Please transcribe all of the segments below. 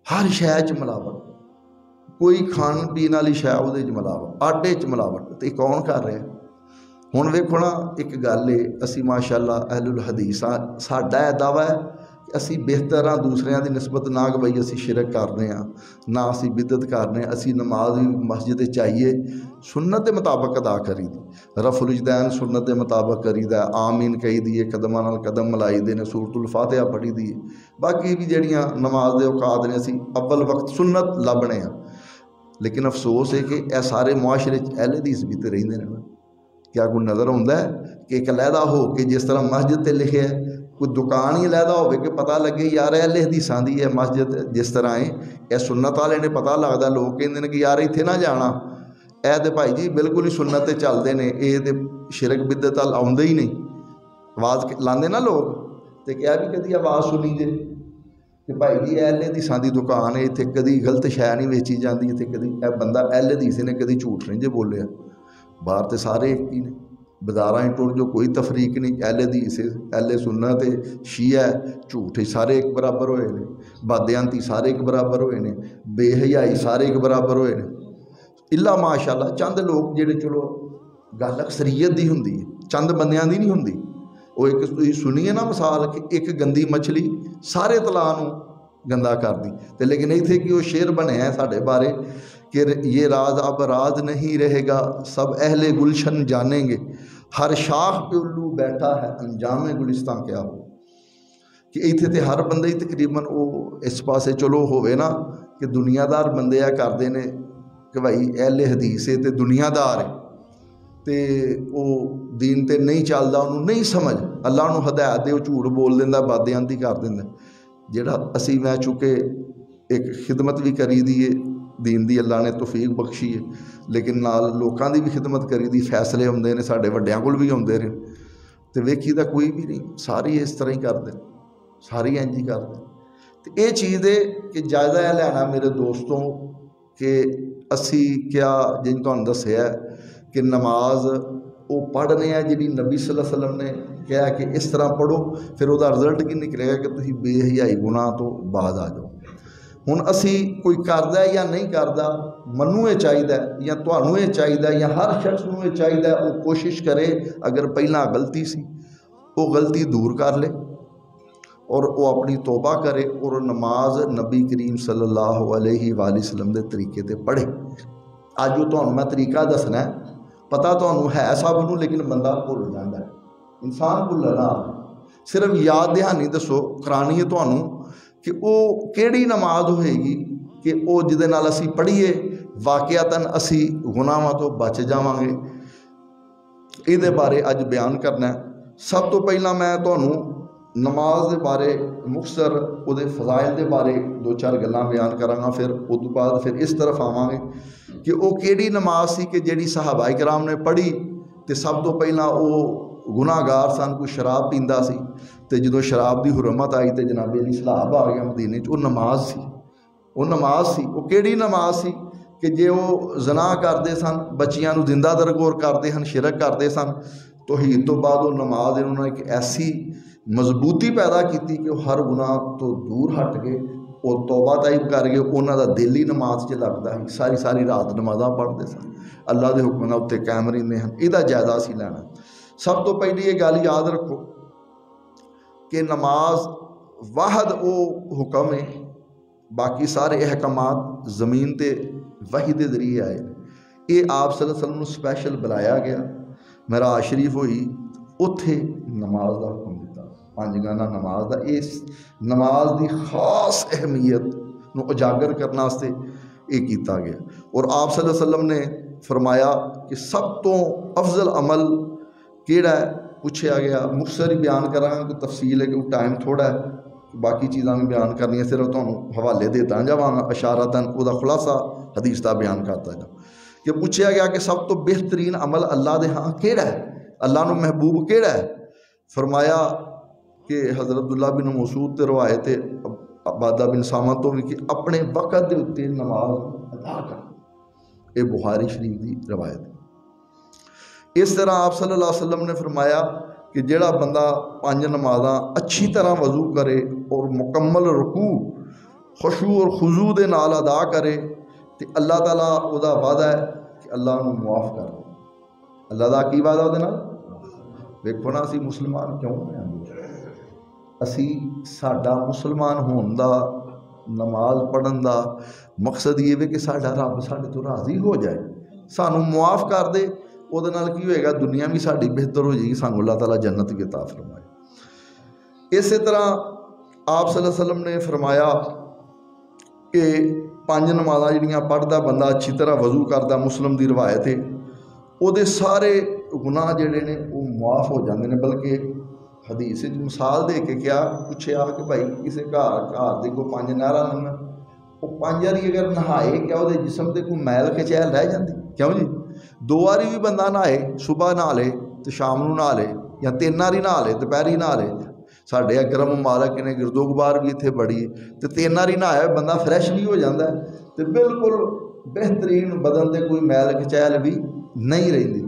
हर शै च मिलावट, कोई खाण पीण वाली शै उहदे च मिलावट, आटे च मिलावट, तो कौन कर रहा? हुण वेखो ना, एक गल है, असी माशाअल्लाह अहलुल हदीस हाँ, साडा यह दावा है कि असी बेहतर हाँ दूसरिਆਂ की निस्बत ना कि बई असी शिरक करने ना असी बिदत करने। असी नमाज भी मस्जिद चाहिए सुन्नत के मुताबिक अदा करी दी, रफुलजदैन सुन्नत के मुताबिक करीदा, आमीन कही दी है, कदमां नाल कदम मिलाई दे ने, सूरतुल फातिहा पढ़ी दी है, बाकी भी जड़ियाँ नमाज के औकात ने असी अव्वल वक्त सुन्नत लभने। लेकिन अफसोस है कि यह सारे मुआशरे अहले हदीस भी तो रहिंदे ने ना। क्या कोई नज़र आता है कि एक अलहदा हो कि जिस तरह मस्जिद से लिखे है, कोई दुकान ही अलहदा हो कि पता लगे यार अहले हदीसां दी है मस्जिद, जिस तरह है यह सुन्नत वाले ने पता लगता, लोग कहते हैं कि यार इत्थे ना जाना, यह तो भाई जी बिल्कुल ही सुन्नत ते चलते हैं, ये तो शिरक बिदत वाल आउंदे ही नहीं। आवाज़ लाते ना लोग, तो क्या भी कभी आवाज़ सुनी जे कि भाई जी अहले हदीसां दी दुकान है, इत्थे कभी गलत शै नहीं वेची जाती, इत्थे कभी यह बंदा अहले हदीस ने कभी झूठ नहीं जे बोलिया। बाहर तो सारे एक ही ने, बाजारां टुर जो कोई तफरीक नहीं, अहले हदीस अहले सुन्नत शिया झूठ सारे एक बराबर होए ने, बादयांती सारे एक बराबर होए ने, बेहयाई सारे एक बराबर होए ने। इला माशाअल्लाह चंद लोग जिहड़े चलो गल अक्सरीयत की हुंदी है, चंद बंदियां दी नहीं हुंदी। वो एक तुसीं सुनीए ना मिसाल कि एक गंदी मछली सारे तलाअ नूं गंदा कर दी, तो लेकिन इत्थे कि वो शेर बनया है साढ़े बारे कि ये राज अब राज नहीं रहेगा, सब अहले गुलशन जानेंगे, हर शाख पे उल्लू बैठा है, अंजाम गुलिस्तां क्या हो। कि इत्थे ते हर बंदे ही तकरीबन वो इस पासे चलो होवे ना कि दुनियादार बंदे आ करते हैं कि भाई अहले हदीस है तो दुनियादार है, तो वो दीन ते नहीं चलता, उन्होंने नहीं समझ, अल्लाह नूं हदायत दे झूठ बोल देंदा, बादयांती कर देंदा। जिहड़ा असी मैं चुके एक खिदमत भी करी दी है दीन दी, अल्लाह ने तौफीक बख्शी है, लेकिन नाल लोकां दी भी खिदमत करी दी, फैसले आउंदे ने साडे वड्डियां कोल भी आउंदे ने, तो वेखी दा कोई भी नहीं, सारे इस तरह ही करते, सारे इंज ही करते। तो ये चीज़ है कि ज़्यादा यह लेना मेरे दोस्तों कि असी क्या जिन तुहानूं दस्सिया कि नमाज वो पढ़ने जी नबी सल्लल्लाहु अलैहि वसल्लम ने कहा कि इस तरह पढ़ो, फिर वह रिजल्ट की निकलेगा कि तुसीं बेहयाई गुनाह तो बाज आ जाओ। हुण असी कोई करदा या नहीं करदा, मनु ये चाहिए या तुहानूं ये चाहिए या हर शख्स नूं ये चाहिए वो कोशिश करे, अगर पहला गलती सी वो गलती दूर कर ले और वो अपनी तौबा करे और नमाज नबी करीम सल्लल्लाहु अलैहि वसल्लम के तरीके ते पढ़े। अज वो तुहानूं मैं तरीका दसना है, पता तुहानूं है सब नूं, लेकिन बंदा भुल जाता है, इंसान भुलना। सिर्फ याद दहानी दसो करानी है तुहानूं कि वो किहड़ी नमाज होएगी कि वो जिहदे नाल असीं पढ़ीए वाकयातन असी गुनाहां तो बच जावांगे। इहदे बारे अज बयान करना है। सब तो पहला मैं तुहानूं नमाज के बारे मुख्तसर उहदे फज़ाइल के बारे दो चार गल्लां बयान करांगा, फिर उस तो बाद फिर इस तरफ आवांगे कि वो किहड़ी नमाज सी कि जिहड़ी सहाबाए कराम ने पढ़ी तो सब तो पहला वो गुनाहगार सन, कोई शराब पींदा सी, तो जो शराब की हुरमत आई तो जनाबे अली सलाहब आ गया मदीने च, वो नमाज सी, वो नमाज सी, वो किहड़ी नमाज सी कि जे वो ज़ना करते सन, बच्चियां नूं जिंदा दरगोर करते हैं, शिरक करते सन, तौहीद तो बाद वो नमाज इन्होंने एक ऐसी मजबूती पैदा की कि वो हर गुनाह तो दूर हट गए, वो तौबा ताइब कर गए, उन्होंने दिल ही नमाज च लगता है, सारी सारी रात नमाज़ां पढ़ते सन, अल्लाह के हुक्म उत्ते कायम रहिंदे हैं। इहदा जायजा असीं लैना। सब तो पहली ये गल याद रखो कि नमाज वाहद वो हुक्म है, बाकी सारे अहकामात ज़मीन ते वही के जरिए आए। ये आप सल्लल्लाहु अलैहि वसल्लम नूं स्पैशल बुलाया गया, मेराज शरीफ हुई, उत्थे नमाज का हुक्म दिता, पंजगाना नमाज का। इस नमाज की खास अहमियत नूं उजागर करने वास्ते ये किया गया। और आप सल्लल्लाहु अलैहि वसल्लम ने फरमाया कि सब तो अफजल अमल किहड़ा है, पूछा गया। मुख्तसर ही बयान करांगा कि तफसील है कि टाइम थोड़ा है, बाकी चीज़ां भी बयान करनियां, सिर्फ तुहानूं हवाले देता जावांगा, इशारतन उहदा खुलासा हदीस का बयान करता जा। कि पूछा गया कि सब तो बेहतरीन अमल अल्लाह दे हाँ किहड़ा है, अल्लाह नूं महबूब किहड़ा है। फरमाया कि हज़रत अब्दुल्ला बिन मसूद ते रवायत है, अबादा बिन सामा तो भी, कि अपने वक़्त के उत्ते नमाज अदा कर। ये बुखारी शरीफ की रवायत है। इस तरह आप सल्लल्लाहु अलैहि वसल्लम ने फरमाया कि जिहड़ा बंदा 5 नमाज़ां अच्छी तरह वजू करे और मुकम्मल रुकू खुशू और खुजू दे नाल अदा करे तो अल्लाह ताला उहदा वादा है कि अल्लाह उन्हें मुआफ़ कर दे। अल्लाह का की वादा उहदे नाल? वेखो ना असी मुसलमान क्यों हैं? असी साडा मुसलमान होने का नमाज पढ़न का मकसद ये है कि साडा रब साडे तो राज़ी हो जाए, सानू मुआफ़ कर दे। उहदे नाल की होएगा? दुनिया भी साडी बेहतर हो जाएगी, सानू अल्लाह ताला जन्नत की अता फरमाए। इस तरह आप सल्लल्लाहु अलैहि वसल्लम ने फरमाया कि 5 नमाज़ां जिहड़ियां पढ़दा बंदा, अच्छी तरह वजू करदा, मुस्लिम की रिवायत है, उहदे सारे गुनाह जिहड़े ने वो मुआफ़ हो जाते हैं। बल्कि हदीस मिसाल दे के क्या पूछा कि भाई किसी घर दे कोई 5 नहरां लंघन, वो 5 बारी अगर नहाए क्या वो जिसम से कोई मैल खचैल रह जाती? क्यों जी? 2 बारी भी बंदा नहाए, सुबह नहा ले तो शाम को नहा ले, या 3 बारी नहा ले, दोपहरी नहा ले। साढ़े अकरम मुबारक ने गिरदोगबार भी इतने बड़ी तो 3 बारी नहाया बंदा फ्रैश भी हो जाता है, तो बिल्कुल बेहतरीन बदन से कोई मैल खचैल भी नहीं रही।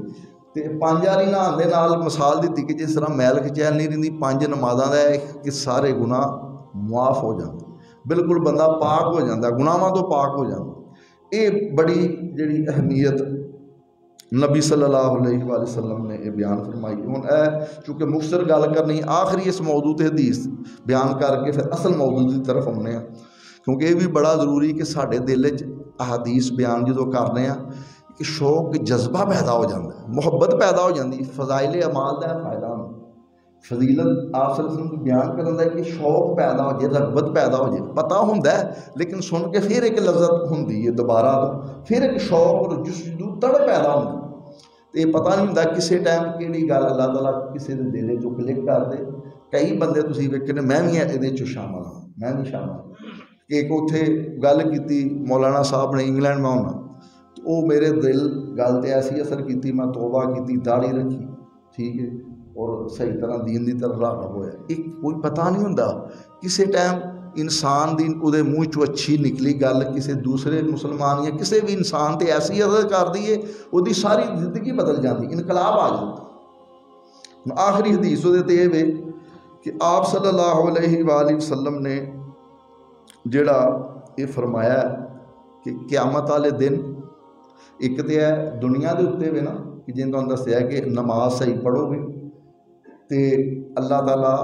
तो 5 बारी नहाने के नाल मिसाल दी कि जिस तरह मैल खचैल नहीं रही, 5 नमाज़ां दा कि सारे गुनाह मुआफ़ हो जाते, बिल्कुल बंदा पाक हो जाता, गुनाहों तो पाक हो जाता। ये बड़ी जिहड़ी अहमियत नबी सल्लल्लाहु अलैहि वसल्लम ने बयान फरमाई। हुण चूँकि मुख्तसर गल करनी, आखिरी इस मौजू ते हदीस बयान करके फिर असल मौजू की तरफ आने, क्योंकि ये भी बड़ा जरूरी कि साडे दिल च अहादीस बयान जो करने कि शौक जज्बा पैदा हो जाता है, मुहब्बत पैदा हो जाती, फजाइल अमाल का फायदा होता, फजीलत आप सब बयान करता है कि शौक पैदा हो जाए, रगबत पैदा हो जाए। पता होंदा है लेकिन सुन के फिर एक लज्जत होंदी है दोबारा तो, फिर एक शौक और जुस्सू तड़ पैदा होंदी। तो ये पता नहीं होंदा किसी टाइम कि गल अल्लाह ताला किसी के दिल चो क्लिक कर दे। कई बंदे तुसीं वेखे ने, मैं भी ये शामिल हाँ, मैं भी शामिल। एक उत्थे गल की मौलाना साहब ने, इंग्लैंड में होना, तो वो मेरे दिल गल तो ऐसी असर की, मैं तौबा की, दाढ़ी रखी, ठीक है, और सही तरह दीन की तरफ राग़ब होया। एक कोई पता नहीं होंदा किसी टाइम इंसान दी उहदे मूँह चो अच्छी निकली गल किसी दूसरे मुसलमान या किसी भी इंसान ते ऐसी असर कर दी है, उसकी सारी जिंदगी बदल जाती, इनकलाब आ जाता। आखिरी हदीस उहदे ते वे कि आप सल्लल्लाहु अलैहि वसल्लम ने जिहड़ा ये फरमाया कि क़यामत वाले दिन एक तो है दुनिया के उत्ते भी ना कि जिन तुहानूं दस्सिया कि नमाज सही पढ़ोगे तो अल्लाह ताला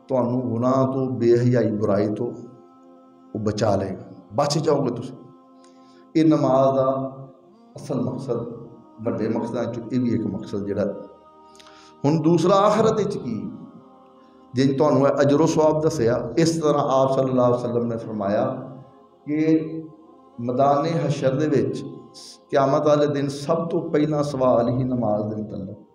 तुहानूं गुनाह तो, बेहयाई बुराई तो वो बचा लेगा, बच जाओगे तुम। ये नमाज का असल मकसद, बड़े मकसद चो ये भी एक मकसद जिहड़ा। हुण दूसरा आखिरत की जिन तुहानूं अजरो सवाब दस्सिया, इस तरह आप सल्लल्लाहु अलैहि वसल्लम ने फरमाया कि मैदान हशर दे विच क़यामत वाले दिन सब तो पहला सवाल ही नमाज के मुतल्लक